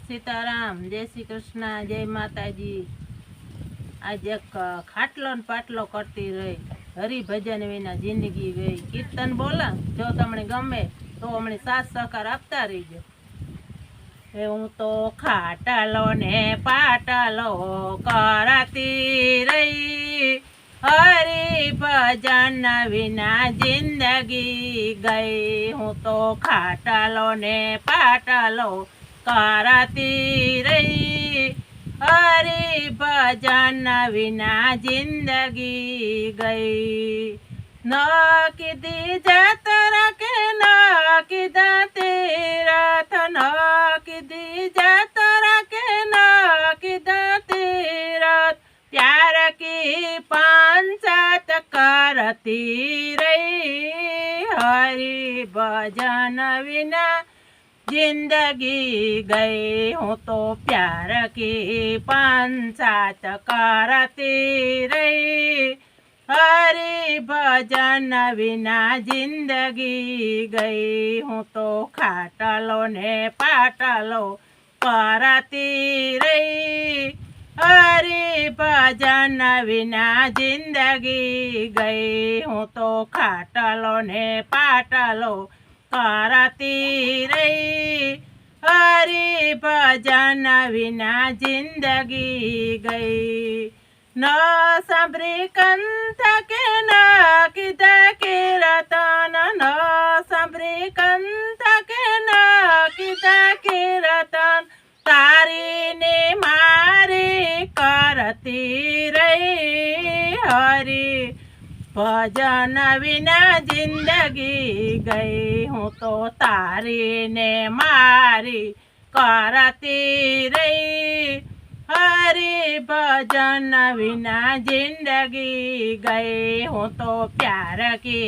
સીતારામ, જય શ્રી કૃષ્ણ, જય માતાજી। आज एक खाटलो न पाटलो करती रही, हरिभजन विना जिंदगी गई। कीर्तन बोला जो तमने गमे तो अमने साथ सहकार आपता रहीजो। हूँ तो खाटलो ने पाटलो करती रही, हरिभजन विना जिंदगी गई। हूँ तो खाटलो ने पाटलो करती रही, हरिभजन विना जिंदगी गई। न कीधी जातरा के न कीधा तीरथ, न कीधी जातरा के न कीधा तीरथ, प्यार की पंचायत करती रही, हरिभजन विना जिंदगी गई। हूँ तो प्यार की पंचायत करती रही, हरिभजन विना जिंदगी गई। हूँ तो खाटलो ने पाटलो करती रही, हरिभजन विना जिंदगी गई। हूँ तो खाटलो ने पाटलो करती रही, हरिभजन विना जिंदगी गई। न सांभरी कंठ के न कीधा कीर्तन, न सांभरी कंठ के न कीधा कीर्तन, तारी ने मारी करती रही, हरि भजन विना जिंदगी गई। हूँ तो तारी ने मारी करती रही, हरिभजन विना जिंदगी गई। हूँ तो प्यार की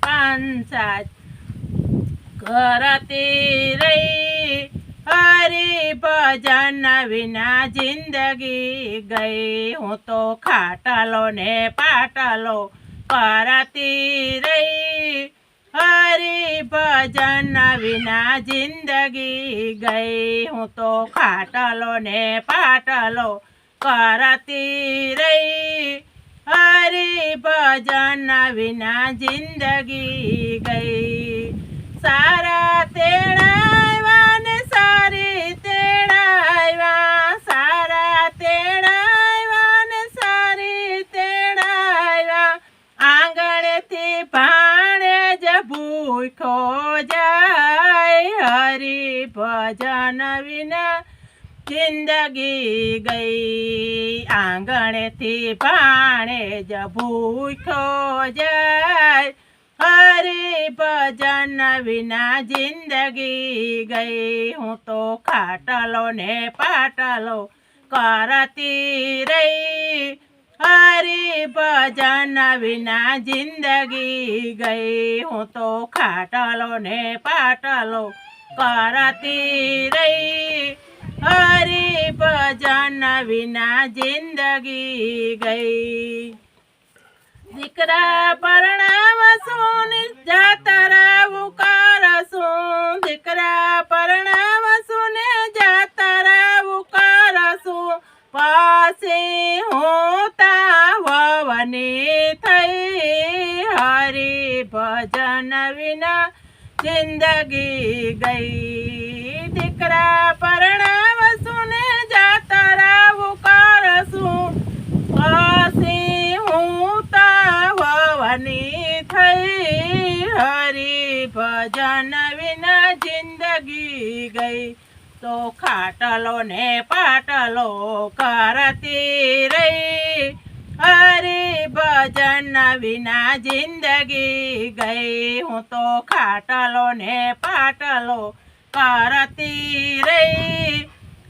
पंचायत करती रही, हरिभजन विना जिंदगी गई। हूँ तो खाटलो ने पाटलो करती रही, हरिभजन विना जिंदगी गई। हूँ तो खाटलो ने पाटलो करती रही, हरिभजन विना जिंदगी गई। सारा तेड़ा ने सारी तेड़ा, सारा तेड़ा ने सारी तेड़ा, आंगणे थी भाणे ज भूखो जाय, हरिभजन विना जिंदगी गई। आंगणे थी भाणे ज भूखो जाय, हरिभजन विना जिंदगी गई। हूँ तो खाटलो ने पाटलो करती रही, हरिभजन विना जिंदगी गई। हूँ तो खाटलो ने पाटलो करती रही, हरिभजन विना जिंदगी गई। दीकरा परणावसूं जातरा करसूं, दीकरा परणावसूं ने जातरा करसूं, पासी होता ववनी थई, हरिभजन विना जिंदगी गई। दीकरा परणावसूं ने जातरा करसूं, पासी होता ववनी थई, हरिभजन विना जिंदगी गई। तो खाटलो ने पाटलो करती रही, हरिभजन विना जिंदगी गई। हूँ तो खाटलो ने पाटलो करती रही,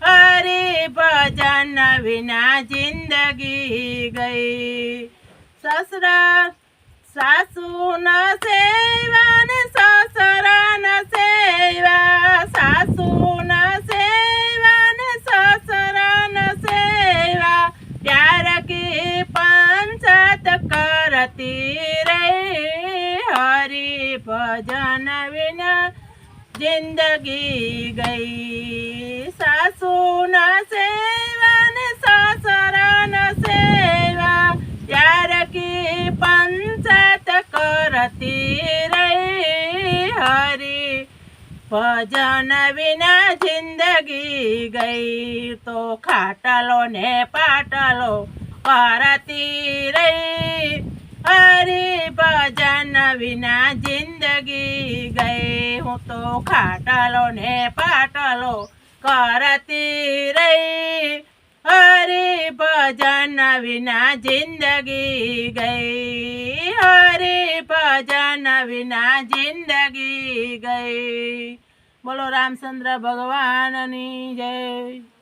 हरिभजन विना जिंदगी गई। ससुरा सासू न सेवा ने ससुरा न सेवा, सासू न सेवा ने ससुरा न सेवा, प्यार की पंचायत करती रही, हरिभजन विना जिंदगी गई। सासू કરતી રહી હરી ભજન વિના જિંદગી ગઈ તો ખાટલો ને પાટલો કરતી રહી હરી ભજન વિના જિંદગી ગઈ હું તો ખાટલો ને પાટલો કરતી રહી હરી ભજન વિના જિંદગી ગઈ હરી ભજન વિના જિંદગી ગઈ. બોલો રામચંદ્ર ભગવાનની જય.